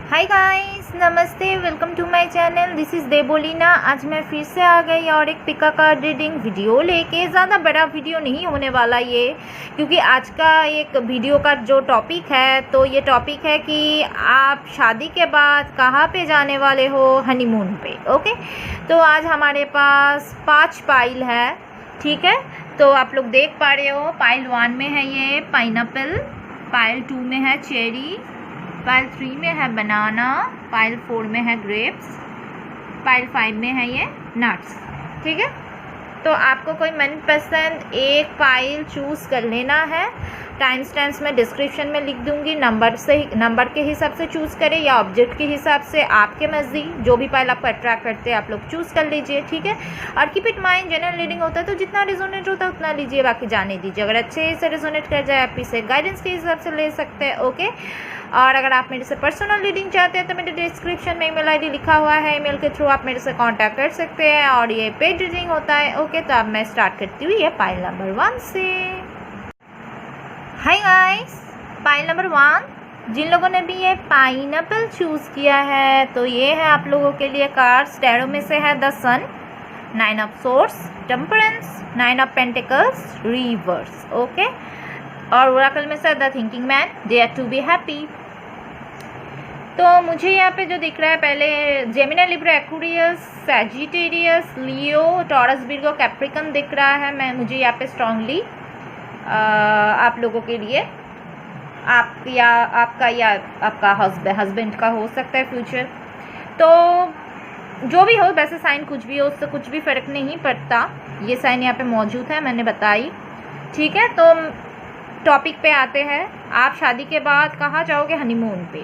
हाय guys, नमस्ते, welcome to my channel. This is Debolina. आज मैं फिर से आ गई और एक पिका कार्ड रीडिंग वीडियो लेके। ज़्यादा बड़ा वीडियो नहीं होने वाला ये, क्योंकि आज का एक वीडियो का जो टॉपिक है, तो ये टॉपिक है कि आप शादी के बाद कहाँ पे जाने वाले हो हनीमून पे। ओके, तो आज हमारे पास 5 पाइल है, ठीक है। तो आप लोग देख पा रहे हो, पाइल 1 में है ये पाइनएप्पल, पाइल 2 में है चेरी, पाइल 3 में है बनाना, पाइल 4 में है ग्रेप्स, पाइल 5 में है ये नट्स, ठीक है। तो आपको कोई मनपसंद एक पाइल चूज़ कर लेना है। टाइम स्टैम्प्स मैं डिस्क्रिप्शन में लिख दूंगी। नंबर के हिसाब से चूज़ करें या ऑब्जेक्ट के हिसाब से, आपके मर्जी, जो भी पाइल आपको अट्रैक्ट करते हैं आप लोग चूज़ कर लीजिए, ठीक है। और keep it mind, general reading होता है तो जितना रिजोनेट होता है उतना लीजिए, बाकी जाने दीजिए। अगर अच्छे से रिजोनेट कर जाए आप इसे गाइडेंस के हिसाब से ले सकते हैं, ओके। और अगर आप मेरे से पर्सनल रीडिंग चाहते हैं तो मेरे डिस्क्रिप्शन में ईमेल आईडी लिखा हुआ है, ईमेल के थ्रू आप मेरे से कांटेक्ट कर सकते हैं। और ये पेड रीडिंग होता है, ओके। तो अब मैं स्टार्ट करती हूँ ये पाइल नंबर 1 से। हाय गाइस, पाइल नंबर 1, जिन लोगों ने भी ये पाइनएप्पल चूज़ किया है तो ये है आप लोगों के लिए कार्ड्स। टैरो में से है the sun, 9 of swords, temperance, 9 of pentacles, reverse, okay. और ओरेकल में से the thinking man, dare to be happy. तो मुझे यहाँ पे जो दिख रहा है, पहले Gemini, Libra, Aquarius, Sagittarius, Leo, Taurus, Virgo, Capricorn दिख रहा है। मुझे यहाँ पे स्ट्रांगली आप लोगों के लिए आपका हस्बैंड का हो सकता है फ्यूचर। तो जो भी हो, वैसे साइन कुछ भी हो, उससे कुछ भी फ़र्क नहीं पड़ता। ये साइन यहाँ पे मौजूद है, मैंने बताई, ठीक है। तो टॉपिक पे आते हैं, आप शादी के बाद कहाँ जाओगे हनीमून पे।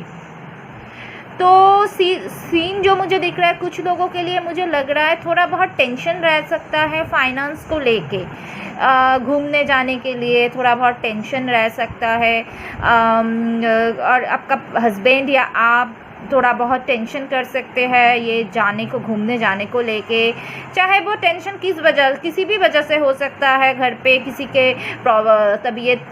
तो सीन जो मुझे दिख रहा है, कुछ लोगों के लिए मुझे लग रहा है थोड़ा बहुत टेंशन रह सकता है फाइनेंस को लेके। घूमने जाने के लिए थोड़ा बहुत टेंशन रह सकता है। और आपका हस्बैंड या आप थोड़ा बहुत टेंशन कर सकते हैं ये जाने को, घूमने जाने को लेके। चाहे वो टेंशन किसी भी वजह से हो सकता है। घर पे किसी के तबीयत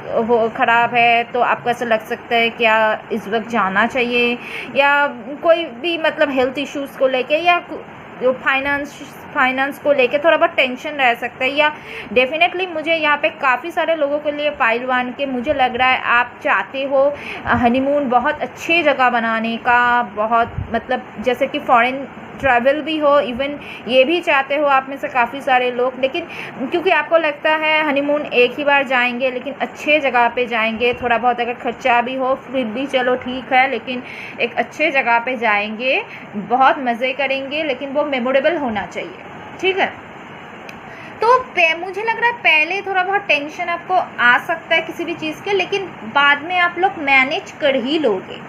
ख़राब है तो आपको ऐसा लग सकता है क्या इस वक्त जाना चाहिए, या कोई भी मतलब हेल्थ इश्यूज़ को लेके, या जो फाइनेंस को लेके थोड़ा बहुत टेंशन रह सकता है। या डेफिनेटली मुझे यहाँ पे काफ़ी सारे लोगों के लिए पाइल 1 के मुझे लग रहा है आप चाहते हो हनीमून बहुत अच्छी जगह बनाने का, बहुत मतलब जैसे कि फॉरेन ट्रैवल भी हो, इवन ये भी चाहते हो आप में से काफ़ी सारे लोग। लेकिन क्योंकि आपको लगता है हनीमून एक ही बार जाएंगे, लेकिन अच्छे जगह पे जाएंगे, थोड़ा बहुत अगर खर्चा भी हो फिर भी चलो ठीक है, लेकिन एक अच्छे जगह पे जाएंगे, बहुत मज़े करेंगे, लेकिन वो मेमोरेबल होना चाहिए, ठीक है। तो मुझे लग रहा है पहले थोड़ा बहुत टेंशन आपको आ सकता है किसी भी चीज़ के, लेकिन बाद में आप लोग मैनेज कर ही लोगे।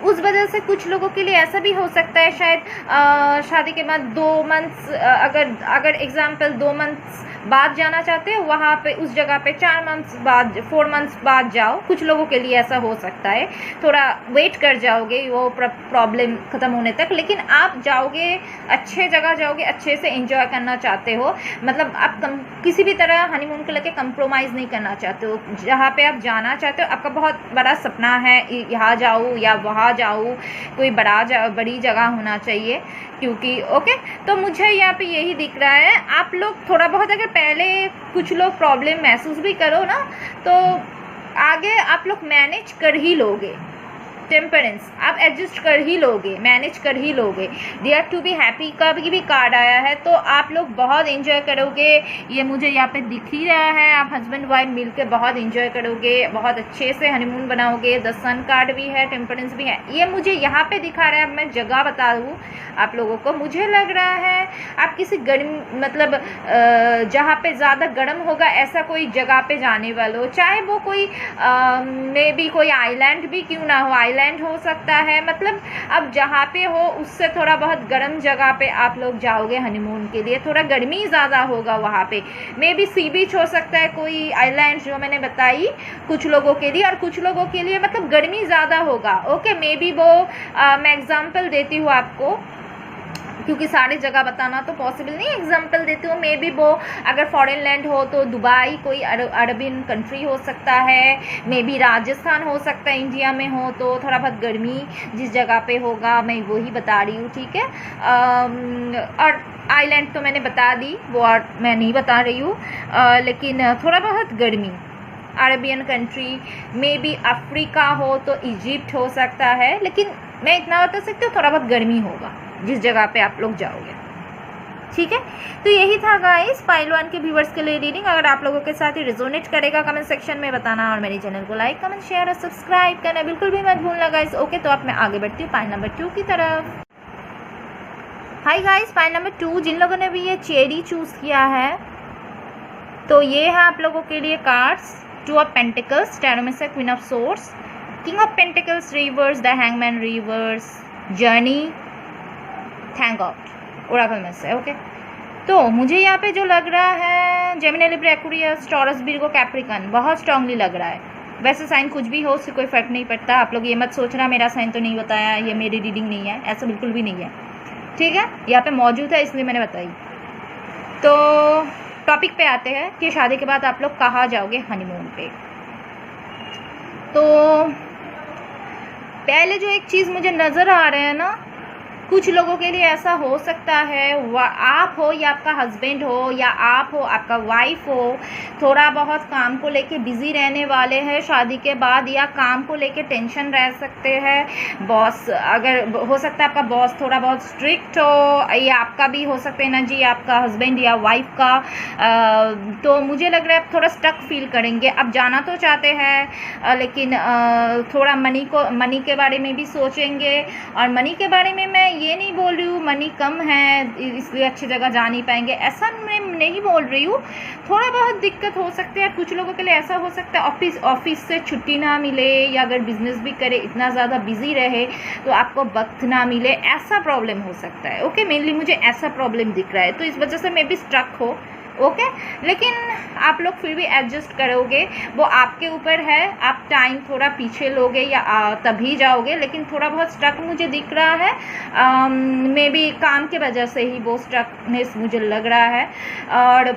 उस वजह से कुछ लोगों के लिए ऐसा भी हो सकता है, शायद शादी के बाद 2 मंथ्स, अगर एग्जाम्पल 2 मंथ्स बाद जाना चाहते हो वहाँ पे, उस जगह पे 4 मंथ्स बाद, 4 मंथ्स बाद जाओ। कुछ लोगों के लिए ऐसा हो सकता है, थोड़ा वेट कर जाओगे वो प्रॉब्लम ख़त्म होने तक, लेकिन आप जाओगे, अच्छे जगह जाओगे, अच्छे से एंजॉय करना चाहते हो। मतलब आप किसी भी तरह हनीमून को लेके कंप्रोमाइज़ नहीं करना चाहते हो। जहाँ पे आप जाना चाहते हो, आपका बहुत बड़ा सपना है यहाँ जाऊँ या वहाँ जाऊँ, कोई बड़ी जगह होना चाहिए, क्योंकि ओके। तो मुझे यहाँ पे यही दिख रहा है, आप लोग थोड़ा बहुत अगर पहले कुछ लोग प्रॉब्लम महसूस भी करो ना, तो आगे आप लोग मैनेज कर ही लोगे। टेम्परेंस, आप एडजस्ट कर ही लोगे, मैनेज कर ही लोगे। डेयर टू बी हैप्पी का भी कार्ड आया है, तो आप लोग बहुत एंजॉय करोगे। ये मुझे यहाँ पे दिख ही रहा है, आप हस्बैंड वाइफ मिलके बहुत एंजॉय करोगे, बहुत अच्छे से हनीमून बनाओगे। द सन कार्ड भी है, टेम्परेंस भी है, ये मुझे यहाँ पे दिखा रहा है। अब मैं जगह बता दूँ आप लोगों को, मुझे लग रहा है आप किसी गर्म मतलब जहाँ पे ज़्यादा गर्म होगा ऐसा कोई जगह पे जाने वाले हो। चाहे वो कोई मे बी कोई आइलैंड भी क्यों ना हो, आइलैंड हो सकता है, मतलब अब जहाँ पे हो उससे थोड़ा बहुत गर्म जगह पे आप लोग जाओगे हनीमून के लिए। थोड़ा गर्मी ज़्यादा होगा वहाँ पे, मे बी सी बीच हो सकता है, कोई आइलैंड जो मैंने बताई कुछ लोगों के लिए, और कुछ लोगों के लिए मतलब गर्मी ज़्यादा होगा, ओके। मे बी वो मैं एग्जाम्पल देती हूँ आपको क्योंकि सारी जगह बताना तो पॉसिबल नहीं। एग्जाम्पल देती हूँ, मे बी वो अगर फॉरेन लैंड हो तो दुबई कोई अरबियन कंट्री हो सकता है, मे बी राजस्थान हो सकता है, इंडिया में हो तो थोड़ा बहुत गर्मी जिस जगह पे होगा मैं वही बता रही हूँ, ठीक है। और आइलैंड तो मैंने बता दी, वो और मैं नहीं बता रही हूँ, लेकिन थोड़ा बहुत गर्मी Arabian country, may be Africa हो तो इजिप्ट हो सकता है, लेकिन मैं इतना बता सकती हूँ थोड़ा बहुत गर्मी होगा जिस जगह पे आप लोग जाओगे, ठीक है। तो यही था गाइस पाइल 1 के व्यूवर्स के लिए रीडिंग। अगर आप लोगों के साथ ही रिजोनेट करेगा कमेंट सेक्शन में बताना, और मेरे चैनल को लाइक कमेंट शेयर और सब्सक्राइब करना बिल्कुल भी मत भूलना गाइस, ओके। तो अब मैं आगे बढ़ती हूँ पाइल नंबर 2 की तरफ। हाय गाइस, पाइल नंबर 2 जिन लोगों ने भी ये चेरी चूज़ किया है तो ये है आप लोगों के लिए कार्ड्स। 2 ऑफ पेंटिकल्स, टैरो में से queen of swords, king of pentacles reverse, the hangman reverse, journey, thank God Oracle में से, ओके। तो मुझे यहाँ पे जो लग रहा है Gemini, Libra, Aquarius, taurus, Virgo, Capricorn बहुत स्ट्रांगली लग रहा है। वैसे साइन कुछ भी हो उससे कोई फर्क नहीं पड़ता। आप लोग ये मत सोचना मेरा साइन तो नहीं बताया, ये मेरी रीडिंग नहीं है, ऐसा बिल्कुल भी नहीं है, ठीक है। यहाँ पे मौजूद है इसलिए मैंने बताई। तो टॉपिक पे आते हैं कि शादी के बाद आप लोग कहाँ जाओगे हनीमून पे। तो पहले जो एक चीज़ मुझे नज़र आ रहा है ना, कुछ लोगों के लिए ऐसा हो सकता है, आप हो या आपका हस्बैंड हो या आप हो आपका वाइफ हो, थोड़ा बहुत काम को लेके बिज़ी रहने वाले हैं शादी के बाद, या काम को लेके टेंशन रह सकते हैं। बॉस अगर हो सकता है आपका बॉस थोड़ा बहुत स्ट्रिक्ट हो, या आपका भी हो सकता है ना जी, आपका हस्बैंड या वाइफ का। तो मुझे लग रहा है आप थोड़ा स्टक फील करेंगे। अब जाना तो चाहते हैं लेकिन थोड़ा मनी के बारे में भी सोचेंगे। और मनी के बारे में मैं ये नहीं बोल रही हूँ मनी कम है इसलिए अच्छी जगह जा नहीं पाएंगे, ऐसा मैं नहीं बोल रही हूँ। थोड़ा बहुत दिक्कत हो सकती है कुछ लोगों के लिए। ऐसा हो सकता है ऑफिस से छुट्टी ना मिले, या अगर बिजनेस भी करे इतना ज़्यादा बिजी रहे तो आपको वक्त ना मिले, ऐसा प्रॉब्लम हो सकता है, ओके। मेनली मुझे ऐसा प्रॉब्लम दिख रहा है, तो इस वजह से मैं भी स्ट्रक हो, ओके। लेकिन आप लोग फिर भी एडजस्ट करोगे, वो आपके ऊपर है। आप टाइम थोड़ा पीछे लोगे या तभी जाओगे, लेकिन थोड़ा बहुत स्ट्रक मुझे दिख रहा है। मे बी काम के वजह से ही वो स्ट्रकनेस मुझे लग रहा है, और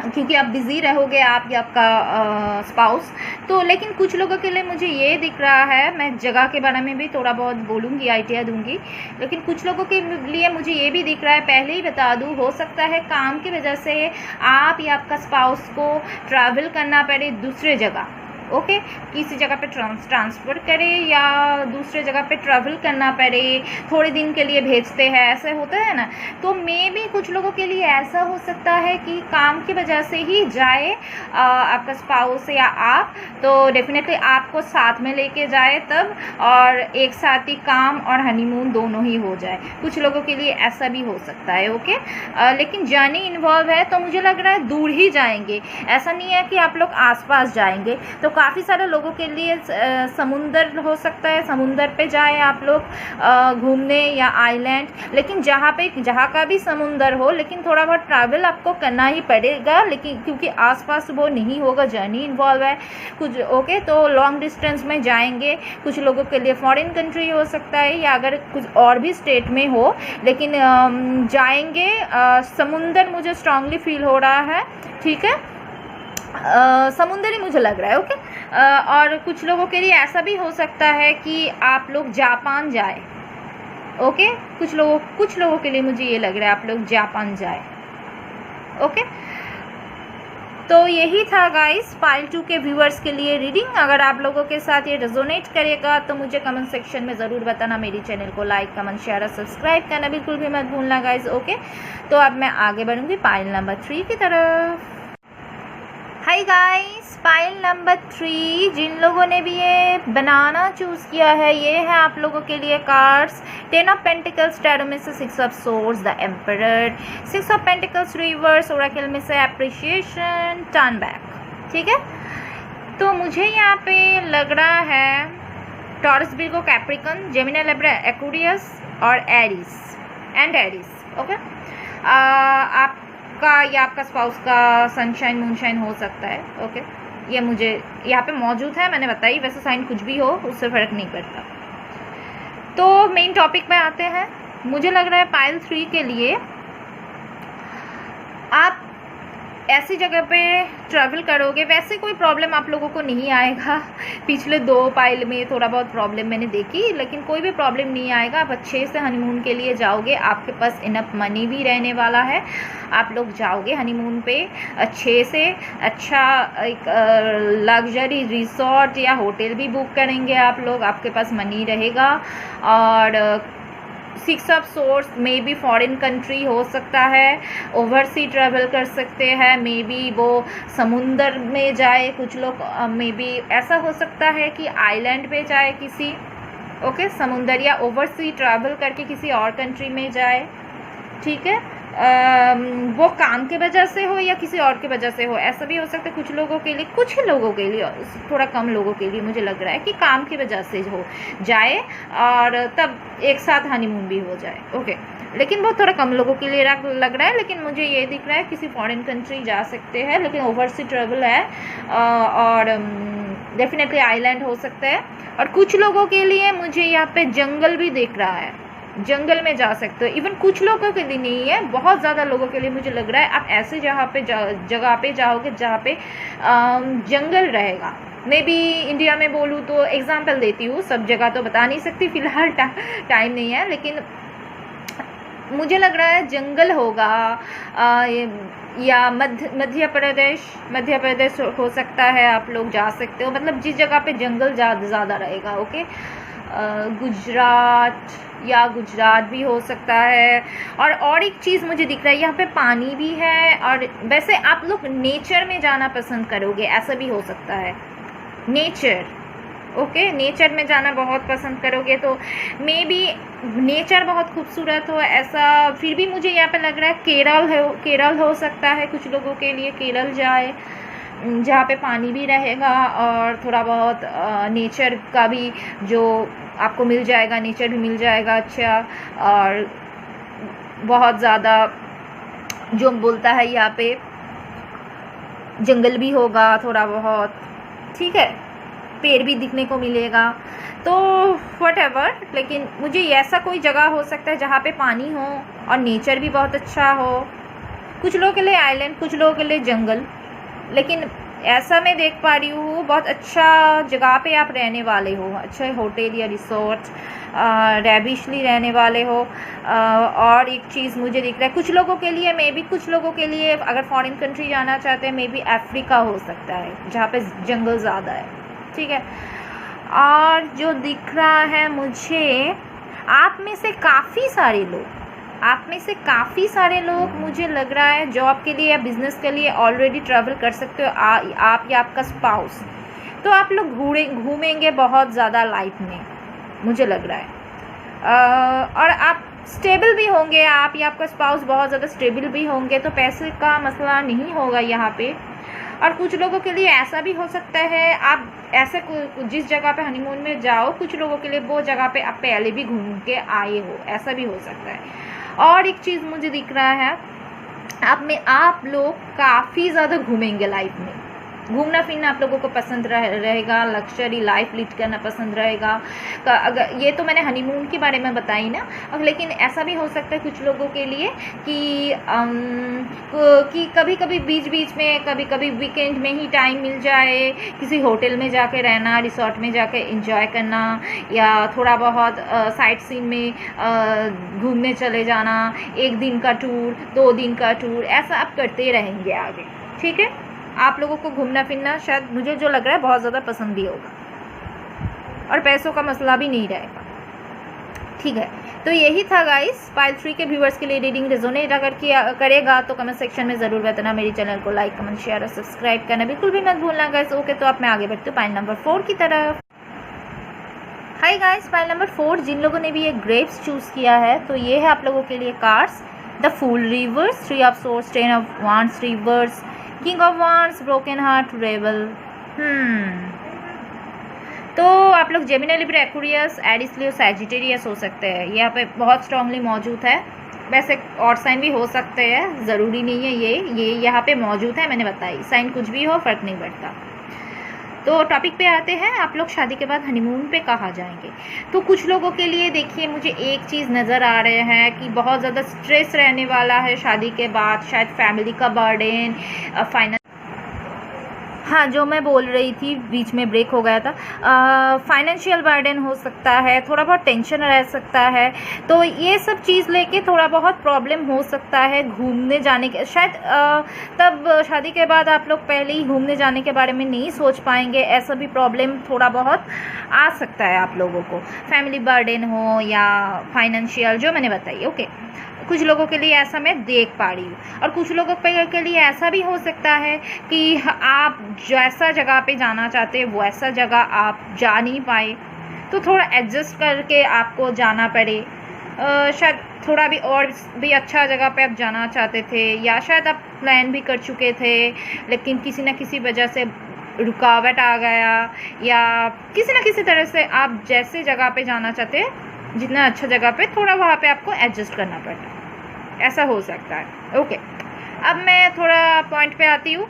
क्योंकि आप बिज़ी रहोगे आप या आपका स्पाउस। तो लेकिन कुछ लोगों के लिए मुझे ये दिख रहा है, मैं जगह के बारे में भी थोड़ा बहुत बोलूँगी, आइडिया दूंगी, लेकिन कुछ लोगों के लिए मुझे ये भी दिख रहा है, पहले ही बता दूँ, हो सकता है काम की वजह से आप या आपका स्पाउस को ट्रैवल करना पड़े दूसरे जगह, ओके। किसी जगह पे ट्रांसफ़र करे या दूसरे जगह पे ट्रैवल करना पड़े, थोड़े दिन के लिए भेजते हैं, ऐसे होता है ना। तो मे भी कुछ लोगों के लिए ऐसा हो सकता है कि काम की वजह से ही जाए आपका स्पाउस या आप, तो डेफिनेटली आपको साथ में लेके जाए तब, और एक साथ ही काम और हनीमून दोनों ही हो जाए। कुछ लोगों के लिए ऐसा भी हो सकता है, ओके। लेकिन जर्नी इन्वॉल्व है तो मुझे लग रहा है दूर ही जाएंगे, ऐसा नहीं है कि आप लोग आसपास जाएंगे। तो काफ़ी सारे लोगों के लिए समुंदर हो सकता है, समुंदर पे जाए आप लोग घूमने या आइलैंड, लेकिन जहाँ का भी समुंदर हो, लेकिन थोड़ा बहुत ट्रैवल आपको करना ही पड़ेगा, लेकिन क्योंकि आसपास वो नहीं होगा, जर्नी इन्वॉल्व है कुछ, ओके। तो लॉन्ग डिस्टेंस में जाएंगे। कुछ लोगों के लिए फॉरेन कंट्री हो सकता है, या अगर कुछ और भी स्टेट में हो, लेकिन जाएंगे। समुंदर मुझे स्ट्रांगली फील हो रहा है, ठीक है। समुंदर ही मुझे लग रहा है, ओके। और कुछ लोगों के लिए ऐसा भी हो सकता है कि आप लोग जापान जाए, ओके। कुछ लोगों के लिए मुझे ये लग रहा है आप लोग जापान जाए, ओके। तो यही था गाइस पाइल 2 के व्यूअर्स के लिए रीडिंग। अगर आप लोगों के साथ ये रेजोनेट करेगा तो मुझे कमेंट सेक्शन में ज़रूर बताना। मेरी चैनल को लाइक कमेंट शेयर और सब्सक्राइब करना बिल्कुल भी मत भूलना गाइस, ओके। तो अब मैं आगे बढ़ूँगी पाइल नंबर 3 की तरफ। हाय गाइस, पाइल नंबर 3 जिन लोगों ने भी ये बनाना चूज़ किया है, ये है आप लोगों के लिए कार्ड्स। 10 ऑफ पेंटिकल्स, टैरो में से 6 of swords, the emperor, 6 of pentacles reverse, Oracle में से एप्रिशिएशन, टर्न बैक, ठीक है। तो मुझे यहाँ पे लग रहा है taurus, Virgo, Capricorn, Gemini, Libra, Aquarius और एरीज, ओके। आपका या आपका स्पाउस का सनशाइन मूनशाइन हो सकता है, ओके। ये मुझे यहाँ पे मौजूद है, मैंने बताई। वैसे साइन कुछ भी हो उससे फ़र्क नहीं पड़ता। तो मेन टॉपिक पे आते हैं। मुझे लग रहा है पाइल 3 के लिए आप ऐसी जगह पे ट्रैवल करोगे, वैसे कोई प्रॉब्लम आप लोगों को नहीं आएगा। पिछले 2 पाइल में थोड़ा बहुत प्रॉब्लम मैंने देखी, लेकिन कोई भी प्रॉब्लम नहीं आएगा। आप अच्छे से हनीमून के लिए जाओगे, आपके पास इनफ मनी भी रहने वाला है। आप लोग जाओगे हनीमून पे अच्छे से, अच्छा एक लग्जरी रिसोर्ट या होटल भी बुक करेंगे आप लोग, आपके पास मनी रहेगा। और 6 of source may be foreign country हो सकता है, ओवरसी ट्रैवल कर सकते हैं, मे बी वो समुंदर में जाए, कुछ लोग मे बी ऐसा हो सकता है कि आइलैंड पे जाए किसी, ओके, समुंदर या ओवरसी ट्रैवल करके किसी और कंट्री में जाए, ठीक है। वो काम के वजह से हो या किसी और की वजह से हो, ऐसा भी हो सकता है। कुछ लोगों के लिए, कुछ लोगों के लिए, थोड़ा कम लोगों के लिए मुझे लग रहा है कि काम की वजह से हो जाए और तब एक साथ हनीमून भी हो जाए, ओके। लेकिन वो थोड़ा कम लोगों के लिए लग रहा है, लेकिन मुझे ये दिख रहा है किसी फॉरेन कंट्री जा सकते हैं, लेकिन ओवरसी ट्रैवल है और डेफिनेटली आइलैंड हो सकता है। और कुछ लोगों के लिए मुझे यहाँ पे जंगल भी दिख रहा है, जंगल में जा सकते हो। इवन कुछ लोगों के लिए नहीं है, बहुत ज़्यादा लोगों के लिए मुझे लग रहा है आप ऐसे जगह पे जाओगे जहाँ पे जंगल रहेगा। मे बी इंडिया में बोलूँ तो एग्जांपल देती हूँ, सब जगह तो बता नहीं सकती फिलहाल, टाइम नहीं है, लेकिन मुझे लग रहा है जंगल होगा या मध्य प्रदेश हो सकता है, आप लोग जा सकते हो। मतलब जिस जगह पे जंगल ज़्यादा रहेगा, ओके। गुजरात भी हो सकता है। और एक चीज़ मुझे दिख रहा है, यहाँ पे पानी भी है, और वैसे आप लोग नेचर में जाना पसंद करोगे, ऐसा भी हो सकता है। नेचर, ओके, नेचर में जाना बहुत पसंद करोगे, तो मे बी नेचर बहुत खूबसूरत हो ऐसा। फिर भी मुझे यहाँ पे लग रहा है केरल हो सकता है, कुछ लोगों के लिए केरल जाए, जहाँ पे पानी भी रहेगा और थोड़ा बहुत नेचर का भी जो आपको मिल जाएगा, नेचर भी मिल जाएगा अच्छा, और बहुत ज़्यादा जो बोलता है यहाँ पे जंगल भी होगा थोड़ा बहुत, ठीक है, पेड़ भी दिखने को मिलेगा, तो व्हाटएवर। लेकिन मुझे ऐसा कोई जगह हो सकता है जहाँ पे पानी हो और नेचर भी बहुत अच्छा हो। कुछ लोगों के लिए आइलैंड, कुछ लोगों के लिए जंगल, लेकिन ऐसा मैं देख पा रही हूँ बहुत अच्छा जगह पे आप रहने वाले हो, अच्छा होटल या रिसोर्ट, रैविशली रहने वाले हो। और एक चीज़ मुझे दिख रहा है कुछ लोगों के लिए, मे बी कुछ लोगों के लिए अगर फॉरेन कंट्री जाना चाहते हैं, मे बी अफ्रीका हो सकता है जहाँ पे जंगल ज़्यादा है, ठीक है। और जो दिख रहा है मुझे, आप में से काफ़ी सारे लोग मुझे लग रहा है जॉब के लिए या बिजनेस के लिए ऑलरेडी ट्रैवल कर सकते हो, आप या आपका स्पाउस। तो आप लोग घूमेंगे बहुत ज़्यादा लाइफ में, मुझे लग रहा है। और आप स्टेबल भी होंगे, आप या आपका स्पाउस बहुत ज़्यादा स्टेबल भी होंगे, तो पैसे का मसला नहीं होगा यहाँ पे। और कुछ लोगों के लिए ऐसा भी हो सकता है आप ऐसे जिस जगह पे हनीमून में जाओ, कुछ लोगों के लिए वो जगह पे आप पहले भी घूम के आए हो, ऐसा भी हो सकता है। और एक चीज़ मुझे दिख रहा है, आप लोग काफ़ी ज़्यादा घूमेंगे लाइफ में, घूमना फिरना आप लोगों को पसंद रहेगा, लग्जरी लाइफ लीड करना पसंद रहेगा। अगर ये तो मैंने हनीमून के बारे में बताई ना, लेकिन ऐसा भी हो सकता है कुछ लोगों के लिए कि कभी कभी बीच में, कभी कभी वीकेंड में ही टाइम मिल जाए, किसी होटल में जाके रहना, रिसोर्ट में जाके एंजॉय करना, या थोड़ा बहुत साइट सीन में घूमने चले जाना, 1 दिन का टूर, 2 दिन का टूर, ऐसा आप करते रहेंगे आगे, ठीक है। आप लोगों को घूमना फिरना शायद, मुझे जो लग रहा है, बहुत ज़्यादा पसंद भी होगा और पैसों का मसला भी नहीं रहेगा, ठीक है। तो यही था गाइस, पाइल 3 के व्यूअर्स के लिए रीडिंग। रेजोनेट अगर करेगा तो कमेंट सेक्शन में ज़रूर बताना। मेरे चैनल को लाइक, कमेंट, शेयर और सब्सक्राइब करना बिल्कुल भी मत भूलना गाइस, ओके। तो आप मैं आगे बढ़ती हूँ पाइल नंबर 4 की तरफ। हाय गाइस, पाइल नंबर 4, जिन लोगों ने भी ये ग्रेप्स चूज़ किया है, तो ये है आप लोगों के लिए cards. The fool reverse, 3 of swords, 10 of wands reverse, king of wands, broken heart, rebel. तो आप लोग Gemini, Libra, Aquarius, Aries, Leo, Sagittarius हो सकते हैं, यहाँ पे बहुत स्ट्रांगली मौजूद है। वैसे और साइन भी हो सकते हैं, ज़रूरी नहीं है ये यहाँ पे मौजूद है, मैंने बताई। साइन कुछ भी हो, फ़र्क नहीं पड़ता। तो टॉपिक पे आते हैं, आप लोग शादी के बाद हनीमून पे कहाँ जाएंगे। तो कुछ लोगों के लिए देखिए मुझे एक चीज़ नज़र आ रहे हैं कि बहुत ज़्यादा स्ट्रेस रहने वाला है शादी के बाद, शायद फैमिली का बर्डन, फाइनेंस, हाँ जो मैं बोल रही थी बीच में ब्रेक हो गया था, फाइनेंशियल बर्डन हो सकता है, थोड़ा बहुत टेंशन रह सकता है। तो ये सब चीज़ लेके थोड़ा बहुत प्रॉब्लम हो सकता है घूमने जाने के, शायद तब शादी के बाद आप लोग पहले ही घूमने जाने के बारे में नहीं सोच पाएंगे, ऐसा भी प्रॉब्लम थोड़ा बहुत आ सकता है आप लोगों को, फैमिली बर्डन हो या फाइनेंशियल, जो मैंने बताई। ओके, कुछ लोगों के लिए ऐसा मैं देख पा रही हूँ। और कुछ लोगों के लिए ऐसा भी हो सकता है कि आप जैसा जगह पे जाना चाहते हैं वैसा जगह आप जा नहीं पाए, तो थोड़ा एडजस्ट करके आपको जाना पड़े। शायद थोड़ा भी और भी अच्छा जगह पे आप जाना चाहते थे, या शायद आप प्लान भी कर चुके थे लेकिन किसी न किसी वजह से रुकावट आ गया, या किसी न किसी तरह से आप जैसे जगह पे जाना चाहते हैं, जितना अच्छा जगह पे, थोड़ा वहाँ पे आपको एडजस्ट करना पड़ता है, ऐसा हो सकता है। ओके, अब मैं थोड़ा पॉइंट पे आती हूँ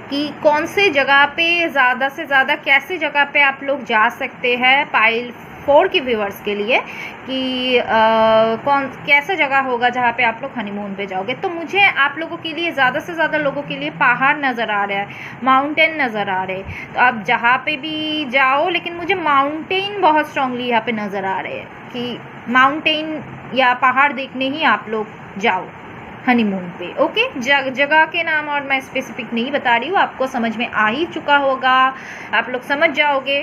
कि कौन से जगह पे ज़्यादा से ज़्यादा, कैसे जगह पे आप लोग जा सकते हैं पाइल 4 के व्यूअर्स के लिए, कि कैसा जगह होगा जहाँ पे आप लोग हनीमून पे जाओगे। तो मुझे आप लोगों के लिए, ज़्यादा से ज़्यादा लोगों के लिए पहाड़ नज़र आ रहा है, माउंटेन नज़र आ रहे हैं। तो आप जहाँ पे भी जाओ, लेकिन मुझे माउंटेन बहुत स्ट्रांगली यहाँ पे नज़र आ रहे हैं कि माउंटेन या पहाड़ देखने ही आप लोग जाओ हनीमून पे। ओके, जगह के नाम और मैं स्पेसिफिक नहीं बता रही हूँ, आपको समझ में आ ही चुका होगा, आप लोग समझ जाओगे।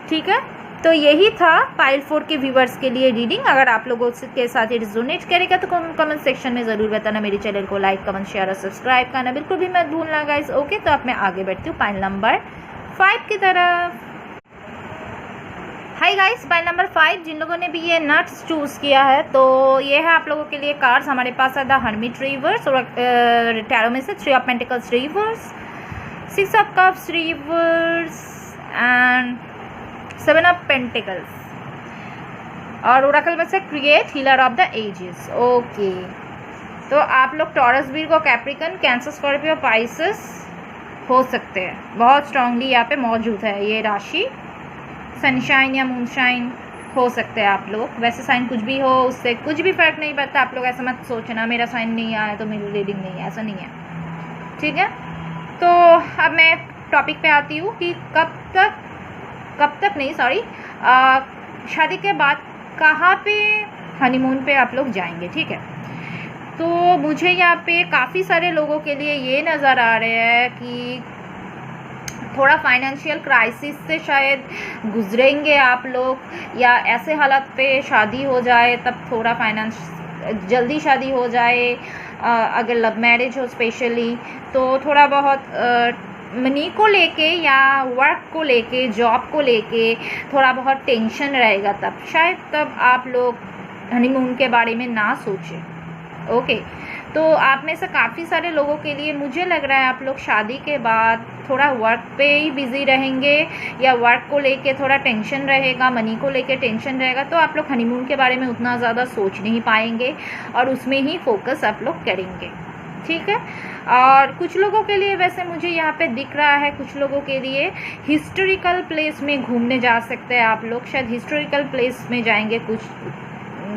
ठीक है, तो यही था पाइल 4 के व्यूवर्स के लिए रीडिंग। अगर आप लोगों के साथ ये रिजोनेट करेगा तो कमेंट सेक्शन में ज़रूर बताना। मेरे चैनल को लाइक, कमेंट, शेयर और सब्सक्राइब करना बिल्कुल भी मत भूलना गाइस। ओके, तो अब मैं आगे बढ़ती हूँ पाइल नंबर 5 की तरफ। हाय गाइस, पाइल नंबर 5, जिन लोगों ने भी ये नट्स चूज़ किया है, तो ये है आप लोगों के लिए कार्ड्स। हमारे पास है द हर्मिट रिवर्स, और टैरो में से 3 of pentacles reverse, 6 of cups reverse and 7 of pentacles, और ओरेकल में से create healer of the ages. Okay, तो आप लोग Taurus, Virgo, Capricorn, Cancer, Scorpio, Pisces हो सकते हैं। बहुत स्ट्रांगली यहाँ पे मौजूद है ये राशि। सनशाइन या मूनशाइन हो सकते हैं आप लोग। वैसे साइन कुछ भी हो, उससे कुछ भी फ़र्क नहीं पड़ता। आप लोग ऐसा मत सोचना मेरा साइन नहीं आया तो मेरी रीडिंग नहीं है, ऐसा नहीं है। ठीक है, तो अब मैं टॉपिक पे आती हूँ कि कब तक नहीं, सॉरी, शादी के बाद कहाँ पे हनीमून पे आप लोग जाएंगे। ठीक है, तो मुझे यहाँ पे काफ़ी सारे लोगों के लिए ये नज़र आ रहे हैं कि थोड़ा फाइनेंशियल क्राइसिस से शायद गुजरेंगे आप लोग, या ऐसे हालात पे शादी हो जाए तब थोड़ा जल्दी शादी हो जाए। अगर लव मैरिज हो स्पेशली, तो थोड़ा बहुत मनी को लेके या वर्क को लेके, जॉब को लेके थोड़ा बहुत टेंशन रहेगा, तब आप लोग हनीमून के बारे में ना सोचें। ओके, तो आप में से काफ़ी सारे लोगों के लिए मुझे लग रहा है आप लोग शादी के बाद थोड़ा वर्क पे ही बिज़ी रहेंगे, या वर्क को लेके थोड़ा टेंशन रहेगा, मनी को लेके टेंशन रहेगा, तो आप लोग हनीमून के बारे में उतना ज़्यादा सोच नहीं पाएंगे और उसमें ही फोकस आप लोग करेंगे। ठीक है, और कुछ लोगों के लिए वैसे मुझे यहाँ पे दिख रहा है, कुछ लोगों के लिए हिस्टोरिकल प्लेस में घूमने जा सकते हैं आप लोग। शायद हिस्टोरिकल प्लेस में जाएंगे कुछ,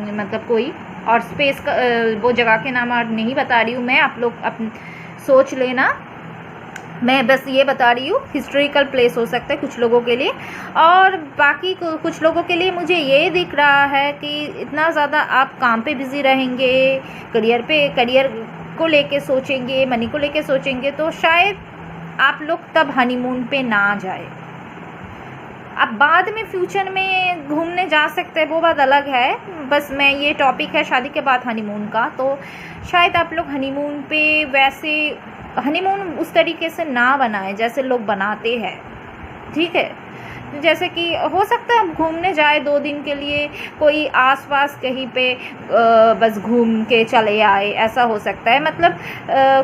मतलब कोई और स्पेस का, वो जगह के नाम और नहीं बता रही हूँ मैं, आप लोग अपनी सोच लेना। मैं बस ये बता रही हूँ हिस्टोरिकल प्लेस हो सकता है कुछ लोगों के लिए। और बाकी कुछ लोगों के लिए मुझे ये दिख रहा है कि इतना ज़्यादा आप काम पे बिज़ी रहेंगे, करियर को लेके सोचेंगे, मनी को लेके सोचेंगे, तो शायद आप लोग तब हनीमून पे ना जाए। अब बाद में फ्यूचर में घूमने जा सकते हैं, वो बात अलग है। बस मैं, ये टॉपिक है शादी के बाद हनीमून का, तो शायद आप लोग हनीमून पे वैसे हनीमून उस तरीके से ना बनाएं जैसे लोग बनाते हैं। ठीक है, जैसे कि हो सकता है घूमने जाए 2 दिन के लिए, कोई आसपास कहीं पे बस घूम के चले आए, ऐसा हो सकता है। मतलब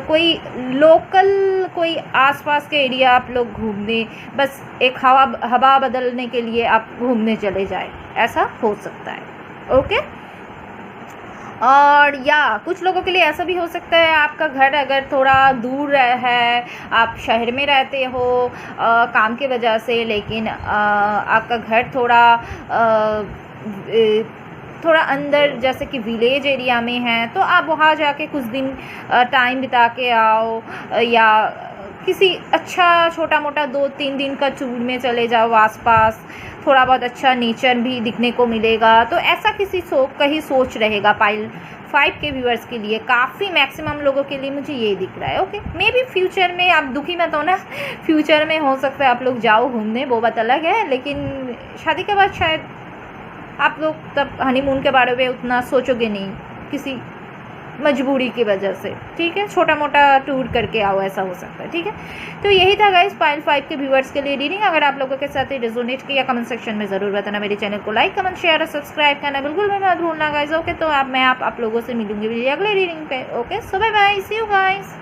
कोई लोकल, कोई आसपास के एरिया आप लोग घूमने, बस एक हवा बदलने के लिए आप घूमने चले जाए, ऐसा हो सकता है। ओके, और या कुछ लोगों के लिए ऐसा भी हो सकता है आपका घर अगर थोड़ा दूर है, आप शहर में रहते हो काम की वजह से, लेकिन आपका घर थोड़ा अंदर जैसे कि विलेज एरिया में है, तो आप वहाँ जाके कुछ दिन टाइम बिता के आओ, या किसी अच्छा छोटा मोटा 2-3 दिन का टूर में चले जाओ आसपास, थोड़ा बहुत अच्छा नेचर भी दिखने को मिलेगा। तो ऐसा कहीं सोच रहेगा पाइल 5 के व्यूअर्स के लिए, काफ़ी मैक्सिमम लोगों के लिए मुझे ये दिख रहा है। ओके, मे बी फ्यूचर में आप दुखी मत हो ना, फ्यूचर में हो सकता है आप लोग जाओ घूमने, वो बात अलग है, लेकिन शादी के बाद शायद आप लोग तब हनीमून के बारे में उतना सोचोगे नहीं, किसी मजबूरी की वजह से। ठीक है, छोटा मोटा टूर करके आओ, ऐसा हो सकता है। ठीक है, तो यही था गाइस पाइल 5 के व्यूअर्स के लिए रीडिंग। अगर आप लोगों के साथ रेजोनेट किया कमेंट सेक्शन में ज़रूर बताना। मेरे चैनल को लाइक कमेंट शेयर और सब्सक्राइब करना बिल्कुल भी मत भूलना गाइस। ओके, तो अब मैं आप लोगों से मिलूंगी अगले रीडिंग पे। Okay, so bye bye, see you guys.